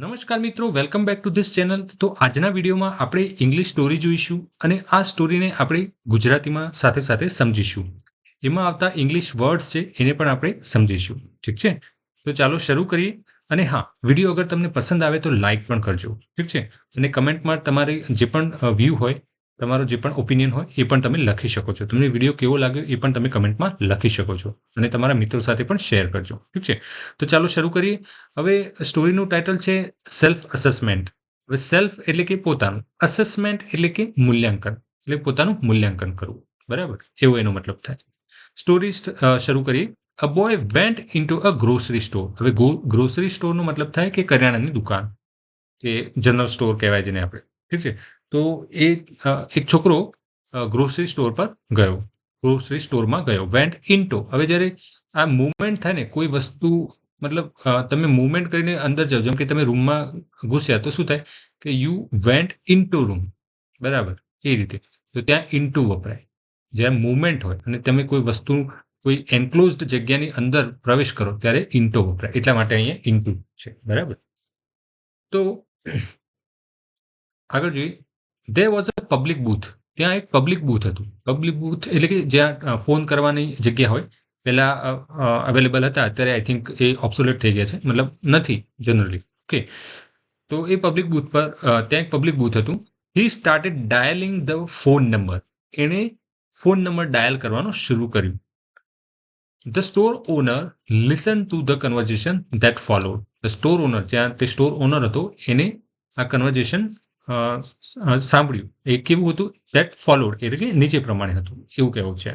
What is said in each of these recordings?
નમસ્કાર મિત્રો, welcome back to this channel. તો આજના વિડીયોમાં આપણે ઇંગ્લિશ સ્ટોરી જોઈશું અને આ સ્ટોરીને આપણે ગુજરાતીમાં સાથે સાથે સમજીશું. એમાં આવતા ઇંગ્લિશ વર્ડ્સ છે એને પણ આપણે સમજીશું. ઠીક છે, તો ચાલો શરૂ કરીએ. અને હા, વિડીયો અગર તમને પસંદ આવે તો લાઇક પણ કરજો. ઠીક છે, અને કમેન્ટમાં તમારી જે પણ વ્યૂ હોય, તમારો જે પણ ઓપિનિયન હોય એ પણ તમે લખી શકો છો. તમને વિડીયો કેવો લાગ્યો એ પણ તમે કમેન્ટમાં લખી શકો છો અને તમારા મિત્રો સાથે પણ શેર કરજો. ઠીક છે, તો ચાલો શરૂ કરીએ. હવે સ્ટોરીનું ટાઇટલ છે સેલ્ફ અસેસમેન્ટ. હવે સેલ્ફ એટલે કે પોતાનું, અસેસમેન્ટ એટલે કે મૂલ્યાંકન, એટલે પોતાનું મૂલ્યાંકન કરવું. બરાબર, એવો એનો મતલબ થાય. સ્ટોરી શરૂ કરીએ. A boy vent into a grocery store. હવે ગ્રોસરી સ્ટોરનો મતલબ થાય કે કરિયાણાની દુકાન, કે જનરલ સ્ટોર કહેવાય જેને આપણે. ઠીક છે, તો એક છોકરો ગ્રોસરી સ્ટોર પર ગયો, ગ્રોસરી સ્ટોરમાં ગયો. વેન્ટ ઇન્ટુ, હવે જ્યારે આ મૂવમેન્ટ થાય ને કોઈ વસ્તુ, મતલબ તમે મૂવમેન્ટ કરીને અંદર જાઓ, જેમ કે તમે રૂમમાં ઘૂસ્યા તો શું થાય કે યુ વેન્ટ ઇન્ટુ રૂમ. બરાબર, એ રીતે. તો ત્યાં ઇન્ટુ વપરાય જ્યારે મૂવમેન્ટ હોય અને તમે કોઈ વસ્તુ, કોઈ એન્ક્લોઝડ જગ્યાની અંદર પ્રવેશ કરો ત્યારે ઇન્ટો વપરાય. એટલા માટે અહીંયા ઇન્ટુ છે. બરાબર, તો આગળ જોઈએ. There was a public booth. ત્યાં એક પબ્લિક બૂથ હતું. પબ્લિક બૂથ એટલે કે જ્યાં ફોન કરવાની જગ્યા હોય. પહેલા અવેલેબલ હતા, અત્યારે આઈ થિંક એ ઓબ્સોલેટ થઈ ગયા છે, મતલબ નથી જનરલી. ઓકે, તો એ પબ્લિક બૂથ પર ત્યાં એક પબ્લિક બૂથ હતું. He started dialing the phone number. એણે ફોન નંબર ડાયલ કરવાનું શરૂ કર્યું. The store owner listen to the conversation that followed. The store owner, જ્યાં તે સ્ટોર ઓનર હતો, એને આ કન્વર્ઝેશન સાંભળ્યું. એ કેવું હતું? ધેટ ફોલોડ એટલે કે નીચે પ્રમાણે હતું, એવું કહેવું છે.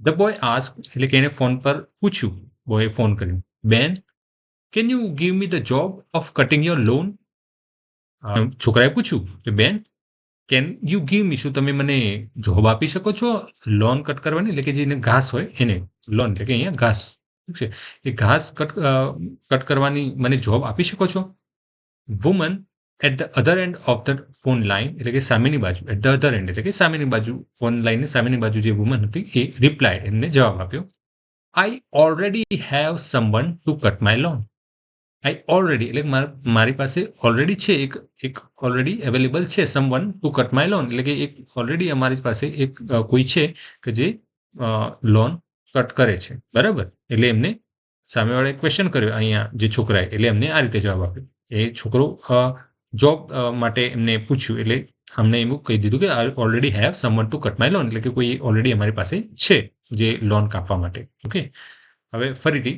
ધ બોય આસ્ક એટલે કે એને ફોન પર પૂછ્યું, બોયે ફોન કર્યું, બેન can you give me the job of cutting your loan. છોકરાએ પૂછ્યું કે બેન કેન યુ ગીવ મી, શું તમે મને જોબ આપી શકો છો લોન કટ કરવાની, એટલે કે જે ઘાસ હોય એને લોન, એટલે કે અહીંયા ઘાસ. ઠીક છે, એ ઘાસ કટ કરવાની મને જોબ આપી શકો છો. Woman at the other end of the phone line, એટલે કે સામેની બાજુ, એટ ધ અધર એન્ડ એટલે કે સામેની બાજુ, ફોન લાઈનની સામેની બાજુ જે વુમન હતી એ રિપ્લાય, એમને જવાબ આપ્યો, I already have someone to cut my lawn. I already એટલે મારી પાસે ઓલરેડી છે, એક ઓલરેડી અવેલેબલ છે, someone to cut my lawn, એટલે કે એક ઓલરેડી અમારી પાસે એક કોઈ છે કે જે લોન કટ કરે છે. બરાબર, એટલે એમને સામેવાળાએ ક્વેશ્ચન કર્યો અહીંયા જે છોકરાએ, એટલે એમને આ રીતે જવાબ આપ્યો. એ છોકરો જોબ માટે એમને પૂછ્યું, એટલે અમને એવું કહી દીધું કે I already have someone to cut my lawn, એટલે કે કોઈ ઓલરેડી અમારી પાસે છે જે લોન કાપવા માટે. ઓકે, હવે ફરીથી,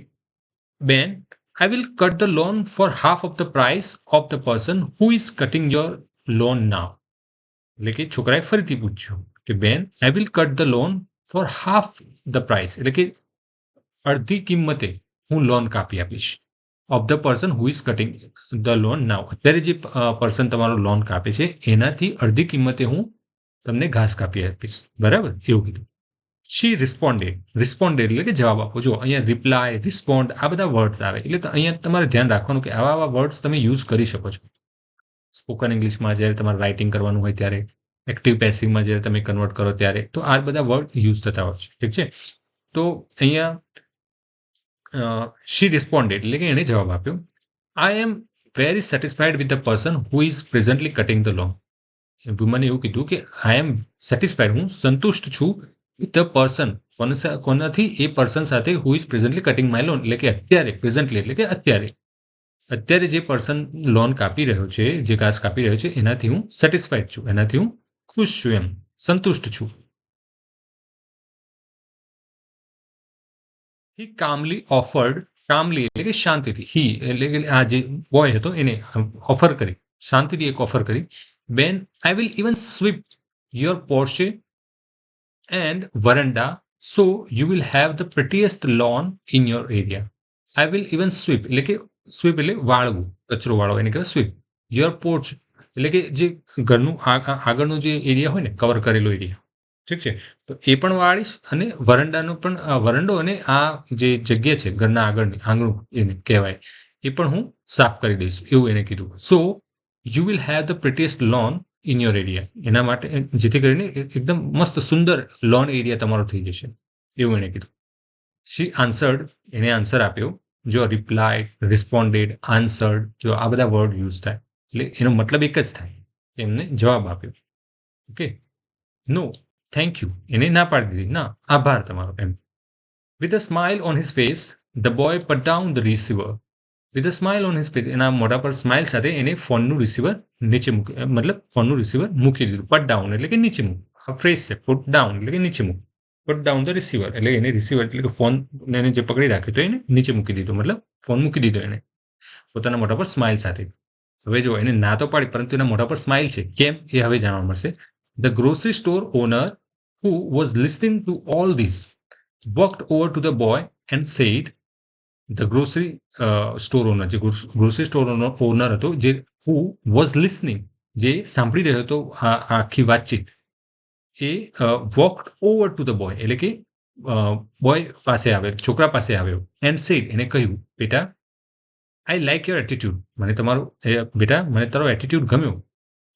બેન I will cut the loan for half of the price of the person who is cutting your loan now. એટલે કે છોકરાએ ફરીથી પૂછ્યું કે બેન I will cut the lawn for half the price, એટલે કે અડધી કિંમતે હું લોન કાપી આપીશ. Of the person who is cutting the lawn now, અત્યારે જે પર્સન તમારો લોન કાપે છે એનાથી અડધી કિંમતે હું તમને ઘાસ કાપી આપીશ. બરાબર, એવું કીધું. શી રિસ્પોન્ડેડ એટલે કે જવાબ આપો. જો અહીંયા રિપ્લાય, રિસ્પોન્ડ આ બધા વર્ડ્સ આવે, એટલે અહીંયા તમારે ધ્યાન રાખવાનું કે આવા વર્ડ્સ તમે યુઝ કરી શકો છો સ્પોકન ઇંગ્લિશમાં. જ્યારે તમારે રાઇટિંગ કરવાનું હોય ત્યારે, એક્ટિવ પેસિવમાં જ્યારે તમે કન્વર્ટ કરો ત્યારે, તો આ બધા વર્ડ યુઝ થતા હોય છે. ઠીક છે, તો અહીંયા શી રિસ્પોન્ડેડ એટલે કે એણે જવાબ આપ્યો, I am very satisfied with the person who is presently cutting the lawn. વુમને એવું કીધું કે આઈ એમ સેટિસ્ફાઈડ, હું સંતુષ્ટ છું, વિથ ધ પર્સન, કોનાથી? એ પર્સન સાથે who is presently cutting my lawn, એટલે કે અત્યારે, પ્રેઝન્ટલી એટલે કે અત્યારે જે પર્સન લોન કાપી રહ્યો છે, જે ઘાસ કાપી રહ્યો છે, એનાથી હું સેટિસ્ફાઈડ છું, એનાથી હું ખુશ છું, એમ સંતુષ્ટ છું. હી કામલી ઓફર્ડ, કામલી એટલે કે શાંતિથી, હી એટલે કે આ જે બોય હતો એને ઓફર કરી, શાંતિથી એક ઓફર કરી, બેન I will even sweep your porch and veranda, so you will have the prettiest lawn in your area. I will even sweep એટલે કે સ્વીપ એટલે વાળવું, કચરો વાળો, એને કહેવાય સ્વીપ. યોર પોર્ચ એટલે કે જે ઘરનું આગળનો જે એરિયા હોય ને, કવર કરેલો એરિયા. ઠીક છે, તો એ પણ વાળીશ, અને વરંડાનો પણ, વરંડો અને આ જે જગ્યા છે ઘરના આગળની, આંગણું એને કહેવાય, એ પણ હું સાફ કરી દઈશ, એવું એને કીધું. So you will have the prettiest lawn in your area, એના માટે, જેથી કરીને એકદમ મસ્ત સુંદર લોન એરિયા તમારો થઈ જશે, એવું એણે કીધું. શી આન્સર્ડ, એને આન્સર આપ્યો, જો રિપ્લાય, રિસ્પોન્ડેડ, આન્સર્ડ, જો આ બધા વર્ડ યુઝ થાય એટલે એનો મતલબ એક જ થાય કે એમને જવાબ આપ્યો. ઓકે, નો થેન્ક યુ એને ના પાડી દીધી, ના આભાર તમારો એમ. With a smile on his face the boy put down the receiver. With a smile on his face, એના મોઢા પર સ્માઇલ સાથે એને ફોનનું રિસીવર નીચે મૂકી, મતલબ ફોનનું રિસીવર મૂકી દીધું. પટ ડાઉન એટલે કે નીચે મૂક. આ ફ્રેઝ છે પુટ ડાઉન એટલે કે નીચે મૂક. પુટ ડાઉન ધ રિસીવર એટલે એને રિસીવર એટલે કે ફોન એને જે પકડી રાખ્યો તો એને નીચે મૂકી દીધો, મતલબ ફોન મૂકી દીધો એને પોતાના મોઢા પર સ્માઇલ સાથે. હવે જો એને ના તો પાડી પરંતુ એના મોઢા પર સ્માઇલ છે, કેમ એ હવે જાણવા મળશે. The grocery store owner who was listening to all this walked over to the boy and said, the grocery store owner, જે ગ્રોસરી સ્ટોર ઓનર હતો, જે who was listening, જે સાંભળી રહ્યો હતો આ આખી વાતચીત, એ walked over to the boy એટલે કે બોય પાસે આવ્યો, છોકરા પાસે આવ્યો, એન્ડ સેડ એને કહ્યું, બેટા આઈ લાઈક યોર એટીટ્યુડ, મને તમારો બેટા મને તારો એટીટ્યુડ ગમ્યો,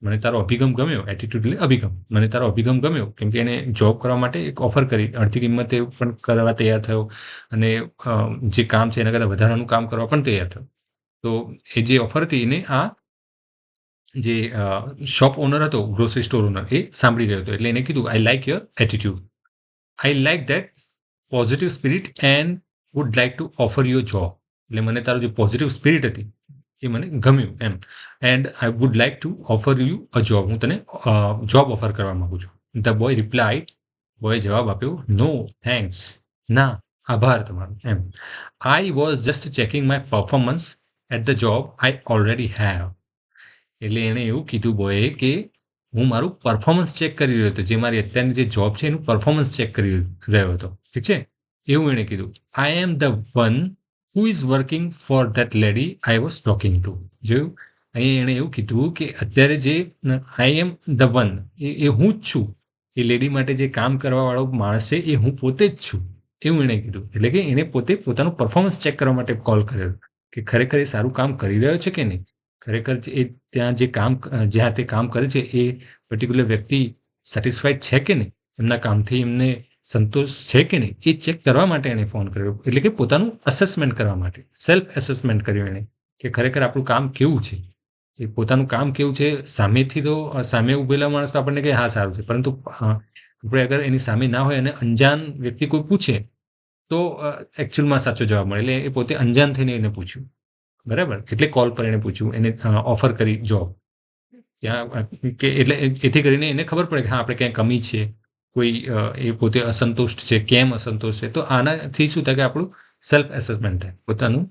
મને તારો અભિગમ ગમ્યો. એટીટ્યુડ એટલે અભિગમ. મને તારો અભિગમ ગમ્યો, કેમ કે એને જોબ કરવા માટે એક ઓફર કરી, અડધી કિંમતે પણ કરવા તૈયાર થયો અને જે કામ છે એના કરતાં વધારાનું કામ કરવા પણ તૈયાર થયો. તો એ જે ઓફર હતી એને આ જે શોપ ઓનર હતો, ગ્રોસરી સ્ટોર ઓનર, એ સાંભળી રહ્યો હતો. એટલે એને કીધું I like your attitude, I like that positive spirit and wood like to offer your job. એટલે મને તારો જે પોઝિટિવ સ્પિરિટ હતી એ મને ગમ્યું એમ. And I would like to offer you a job, હું તને જોબ ઓફર કરવા માંગુ છું. ધ બોય રિપ્લાઇડ, બોય જવાબ આપ્યો, નો થેન્ક્સ, ના આભાર તમારો એમ. I was just checking my performance at the job I already have. એટલે એણે એવું કીધું બોયે કે હું મારું પરફોર્મન્સ ચેક કરી રહ્યો હતો, જે મારી અત્યારની જે જોબ છે એનું પરફોર્મન્સ ચેક કરી રહ્યો હતો. ઠીક છે, એવું એણે કીધું. I am the one who is working for that lady I was talking to. જોયું, અહીં એણે એવું કીધું કે અત્યારે જે આઈ એમ ધ વન, એ હું જ છું, એ લેડી માટે જે કામ કરવા વાળો માણસ છે એ હું પોતે જ છું, એવું એણે કીધું. એટલે કે એને પોતે પોતાનું પરફોર્મન્સ ચેક કરવા માટે કોલ કર્યો કે ખરેખર એ સારું કામ કરી રહ્યો છે કે નહીં, ખરેખર એ ત્યાં જે કામ જ્યાં તે કામ કરે છે એ પર્ટિક્યુલર વ્યક્તિ સેટિસ્ફાઈડ છે કે નહીં, એમના કામથી એમને સંતોષ છે કે નહીં, એ ચેક કરવા માટે એને ફોન કર્યો. એટલે કે પોતાનું અસેસમેન્ટ કરવા માટે, સેલ્ફ એસેસમેન્ટ કર્યું એણે કે ખરેખર આપણું કામ કેવું છે, એ પોતાનું કામ કેવું છે. સામેથી તો સામે ઉભેલા માણસ તો આપણને કહે હા સારું છે, પરંતુ આપણે અગર એની સામે ના હોય અને અંજાન વ્યક્તિ કોઈ પૂછે તો એકચ્યુઅલમાં સાચો જવાબ મળે. એટલે એ પોતે અંજાન થઈને એને પૂછ્યું, બરાબર, એટલે કોલ પર એને પૂછ્યું, એને ઓફર કરી જોબ ત્યાં કે એટલે એથી કરીને એને ખબર પડે કે હા આપણે ક્યાંય કમી છે, કોઈ એ પોતે અસંતુષ્ટ છે, કેમ અસંતોષ છે. તો આનાથી શું થાય કે આપણું સેલ્ફ એસેસમેન્ટ થાય, પોતાનું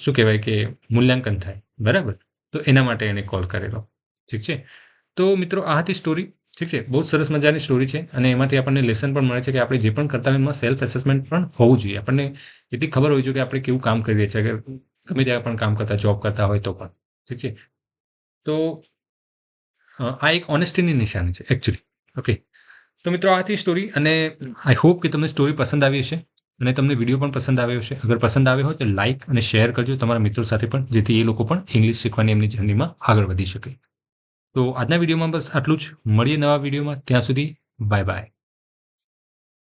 શું કહેવાય કે મૂલ્યાંકન થાય, બરાબર. તો એના માટે એને કોલ કરેલો. ઠીક છે, તો મિત્રો આ હતી સ્ટોરી. ઠીક છે, બહુ સરસ મજાની સ્ટોરી છે અને એમાંથી આપણને લેસન પણ મળે છે કે આપણે જે પણ કરતા હોય એમાં સેલ્ફ એસેસમેન્ટ પણ હોવું જોઈએ. આપણને એટલી ખબર હોવી જોઈએ કે આપણે કેવું કામ કરી રહ્યા છીએ, અગર ગમે ત્યાં પણ કામ કરતા, જોબ કરતા હોય તો પણ. ઠીક છે, તો આ એક ઓનેસ્ટીની નિશાની છે એકચ્યુઅલી. ઓકે, તો મિત્રો આ હતી સ્ટોરી અને આઈ હોપ કે તમને સ્ટોરી પસંદ આવી હશે અને તમને વિડીયો પણ પસંદ આવ્યો હશે. અગર પસંદ આવ્યો હોય તો લાઇક અને શેર કરજો તમારા મિત્રો સાથે પણ, જેથી એ લોકો પણ ઇંગ્લિશ શીખવાની એમની જર્નીમાં આગળ વધી શકે. તો આજના વિડીયોમાં બસ આટલું જ. મળીએ નવા વિડીયોમાં, ત્યાં સુધી બાય બાય.